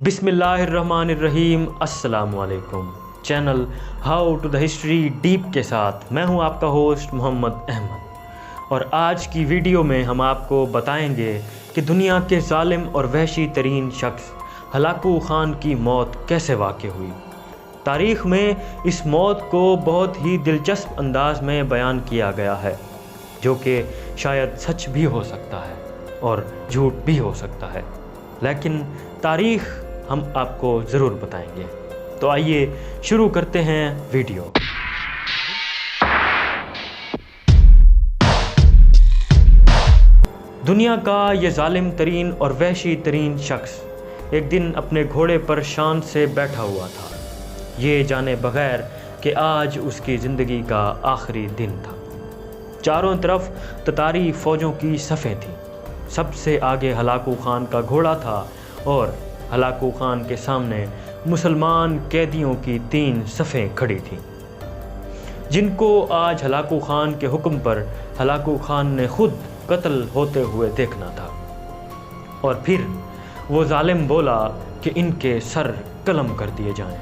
बिस्मिल्लाहिर्रहमानिर्रहीम। अस्सलाम वालेकुम। Channel how to the history deep के साथ मैं हूं आपका होस्ट मोहम्मद अहमद, और आज की वीडियो में हम आपको बताएंगे कि दुनिया के ज़ालिम और वहशी तरीन शख्स हलाकू ख़ान की मौत कैसे वाक़ हुई। तारीख़ में इस मौत को बहुत ही दिलचस्प अंदाज में बयान किया गया है, जो कि शायद सच भी हो सकता है और झूठ भी हो सकता है, लेकिन तारीख़ हम आपको ज़रूर बताएंगे। तो आइए शुरू करते हैं वीडियो। दुनिया का ये ज़ालिम तरीन और वहशी तरीन शख्स एक दिन अपने घोड़े पर शान से बैठा हुआ था, ये जाने बगैर कि आज उसकी ज़िंदगी का आखिरी दिन था। चारों तरफ ततारी फ़ौजों की सफ़ें थीं। सबसे आगे हलाकू ख़ान का घोड़ा था और हलाकू ख़ान के सामने मुसलमान कैदियों की 3 सफ़ें खड़ी थीं, जिनको आज हलाकू ख़ान के हुक्म पर हलाकू ख़ान ने खुद कत्ल होते हुए देखना था। और फिर वो ज़ालिम बोला कि इनके सर कलम कर दिए जाएं।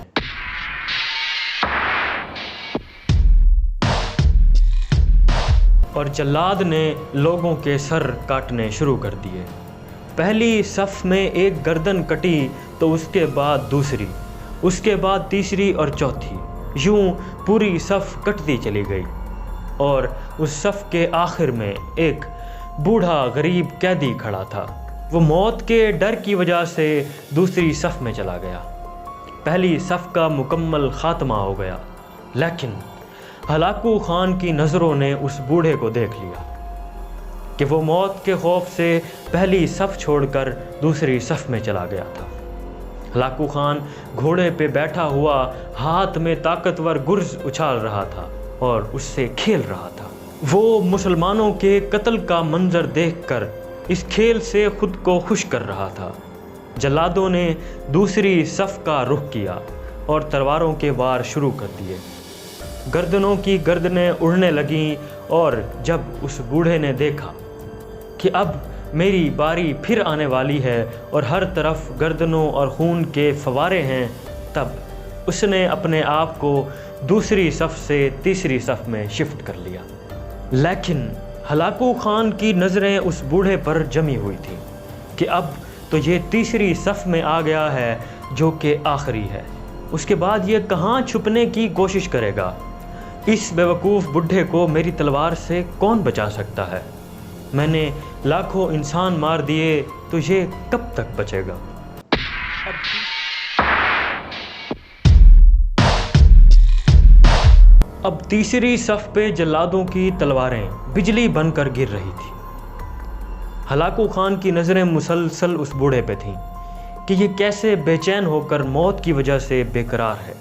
और जल्लाद ने लोगों के सर काटने शुरू कर दिए। पहली सफ़ में एक गर्दन कटी तो उसके बाद दूसरी, उसके बाद तीसरी और चौथी, यूं पूरी सफ़ कटती चली गई। और उस सफ़ के आखिर में एक बूढ़ा गरीब कैदी खड़ा था। वो मौत के डर की वजह से दूसरी सफ़ में चला गया। पहली सफ़ का मुकम्मल ख़ात्मा हो गया, लेकिन हलाकू ख़ान की नज़रों ने उस बूढ़े को देख लिया कि वो मौत के खौफ से पहली सफ़ छोड़कर दूसरी सफ़ में चला गया था। हलाकू ख़ान घोड़े पे बैठा हुआ हाथ में ताकतवर गुर्ज उछाल रहा था और उससे खेल रहा था। वो मुसलमानों के कत्ल का मंजर देखकर इस खेल से खुद को खुश कर रहा था। जल्लादों ने दूसरी सफ़ का रुख किया और तलवारों के वार शुरू कर दिए। गर्दनों की गर्दनें उड़ने लगीं, और जब उस बूढ़े ने देखा कि अब मेरी बारी फिर आने वाली है और हर तरफ गर्दनों और खून के फवारे हैं, तब उसने अपने आप को दूसरी सफ़ से तीसरी सफ़ में शिफ्ट कर लिया। लेकिन हलाकू ख़ान की नज़रें उस बूढ़े पर जमी हुई थी कि अब तो ये तीसरी सफ़ में आ गया है, जो कि आखिरी है। उसके बाद ये कहाँ छुपने की कोशिश करेगा। इस बेवकूफ़ बुढ़े को मेरी तलवार से कौन बचा सकता है। मैंने लाखों इंसान मार दिए, तो ये कब तक बचेगा। अब तीसरी सफ़ पे जल्लादों की तलवारें बिजली बनकर गिर रही थी। हलाकू ख़ान की नज़रें मुसलसल उस बूढ़े पे थीं कि ये कैसे बेचैन होकर मौत की वजह से बेकरार है।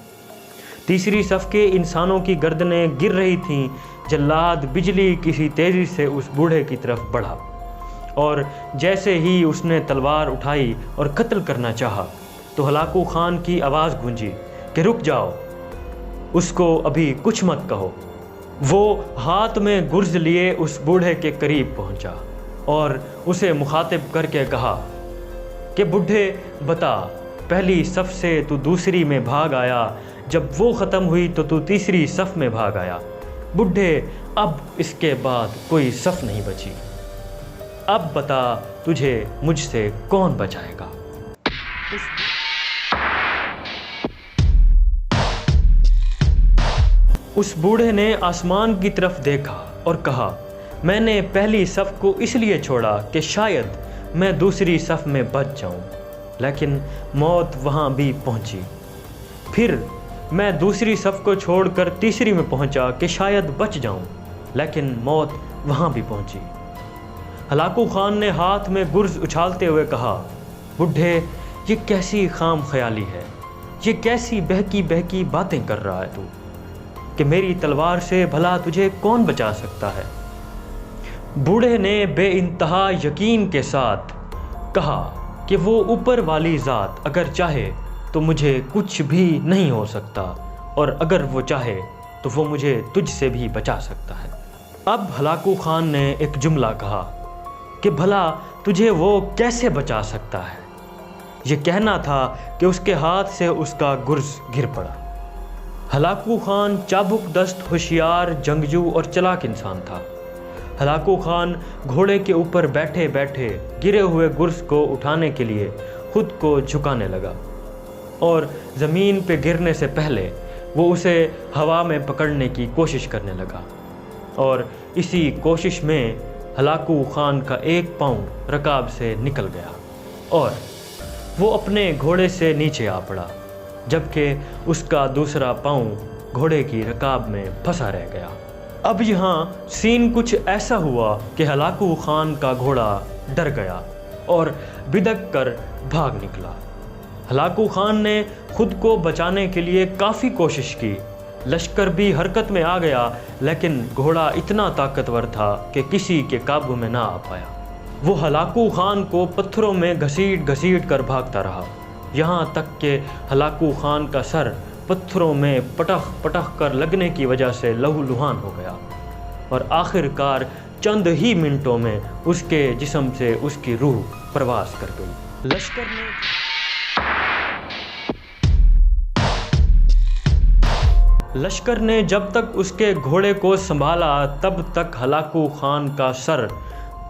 तीसरी सफ़ के इंसानों की गर्दनें गिर रही थीं। जल्लाद बिजली किसी तेज़ी से उस बूढ़े की तरफ बढ़ा, और जैसे ही उसने तलवार उठाई और कत्ल करना चाहा, तो हलाकू ख़ान की आवाज़ गूंजी कि रुक जाओ, उसको अभी कुछ मत कहो। वो हाथ में गुर्ज लिए उस बूढ़े के करीब पहुंचा और उसे मुखातिब करके कहा कि बूढ़े बता, पहली सफ़ से तू दूसरी में भाग आया, जब वो ख़त्म हुई तो तू तीसरी सफ़ में भाग आया। बूढ़े, अब इसके बाद कोई सफ़ नहीं बची। अब बता, तुझे मुझसे कौन बचाएगा। उस बूढ़े ने आसमान की तरफ देखा और कहा, मैंने पहली सफ़ को इसलिए छोड़ा कि शायद मैं दूसरी सफ़ में बच जाऊं, लेकिन मौत वहां भी पहुंची। फिर मैं दूसरी सफ़ को छोड़कर तीसरी में पहुंचा कि शायद बच जाऊं, लेकिन मौत वहां भी पहुंची। हलाकू ख़ान ने हाथ में गुर्ज उछालते हुए कहा, बूढ़े, ये कैसी खाम ख्याली है, ये कैसी बहकी बहकी बातें कर रहा है तू, कि मेरी तलवार से भला तुझे कौन बचा सकता है। बूढ़े ने बेइंतहा यकीन के साथ कहा कि वो ऊपर वाली ज़ात अगर चाहे तो मुझे कुछ भी नहीं हो सकता, और अगर वो चाहे तो वो मुझे तुझसे भी बचा सकता है। अब हलाकू ख़ान ने एक जुमला कहा कि भला तुझे वो कैसे बचा सकता है। یہ کہنا تھا کہ اس کے ہاتھ سے اس کا گرز گر پڑا۔ ہلاکو خان چابک دست، ہوشیار، جنگجو اور چلاک انسان تھا۔ ہلاکو خان گھوڑے کے اوپر بیٹھے بیٹھے گرے ہوئے گرز کو اٹھانے کے لیے خود کو جھکانے لگا اور زمین پہ گرنے سے پہلے وہ اسے ہوا میں پکڑنے کی کوشش کرنے لگا، اور اسی کوشش میں ہلاکو خان کا ایک پاؤں رکاب سے نکل گیا اور وہ اپنے گھوڑے سے نیچے آ پڑا، جبکہ اس کا دوسرا پاؤں گھوڑے کی رکاب میں پھنسا رہ گیا۔ اب یہاں سین کچھ ایسا ہوا کہ ہلاکو خان کا گھوڑا ڈر گیا اور بدک کر بھاگ نکلا۔ ہلاکو خان نے خود کو بچانے کے لیے کافی کوشش کی، لشکر بھی حرکت میں آ گیا، لیکن گھوڑا اتنا طاقتور تھا کہ کسی کے قابو میں نہ آ پایا۔ وہ ہلاکو خان کو پتھروں میں گھسیٹ گھسیٹ کر بھاگتا رہا، یہاں تک کہ ہلاکو خان کا سر پتھروں میں پٹخ پٹخ کر لگنے کی وجہ سے لہو لہان ہو گیا، اور آخر کار چند ہی منٹوں میں اس کے جسم سے اس کی روح پرواز کر گئی۔ لشکر نے جب تک اس کے گھوڑے کو سنبھالا تب تک ہلاکو خان کا سر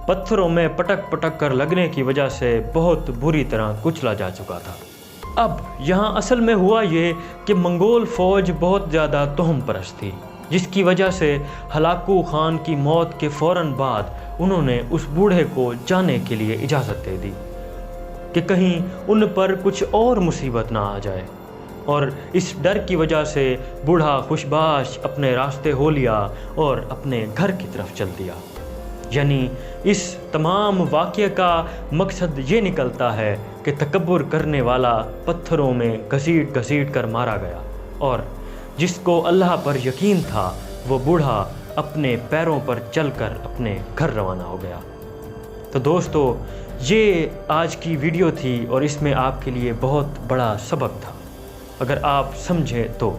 پتھروں میں پٹک پٹک کر لگنے کی وجہ سے بہت بری طرح کچلا جا چکا تھا۔ اب یہاں اصل میں ہوا یہ کہ منگول فوج بہت زیادہ تہم پرست تھی، جس کی وجہ سے ہلاکو خان کی موت کے فوراً بعد انہوں نے اس بوڑھے کو جانے کے لیے اجازت دے دی کہ کہیں ان پر کچھ اور مصیبت نہ آ جائے، اور اس ڈر کی وجہ سے بوڑھا خوشباش اپنے راستے ہو لیا اور اپنے گھر کی طرف چل دیا۔ یعنی اس تمام واقعے کا مقصد یہ نکلتا ہے کہ تکبر کرنے والا پتھروں میں گھسیٹ گھسیٹ کر مارا گیا، اور جس کو اللہ پر یقین تھا وہ بوڑھا اپنے پیروں پر چل کر اپنے گھر روانہ ہو گیا۔ تو دوستو، یہ آج کی ویڈیو تھی اور اس میں آپ کے لیے بہت بڑا سبق تھا اگر آپ سمجھیں تو،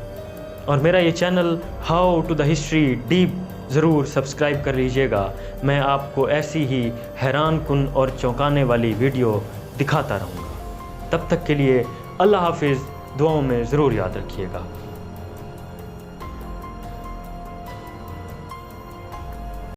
اور میرا یہ channel how to the history deep ضرور سبسکرائب کر لیجئے گا۔ میں آپ کو ایسی ہی حیران کن اور چونکانے والی ویڈیو دکھاتا رہوں گا۔ تب تک کے لیے اللہ حافظ، دعاؤں میں ضرور یاد رکھیے گا۔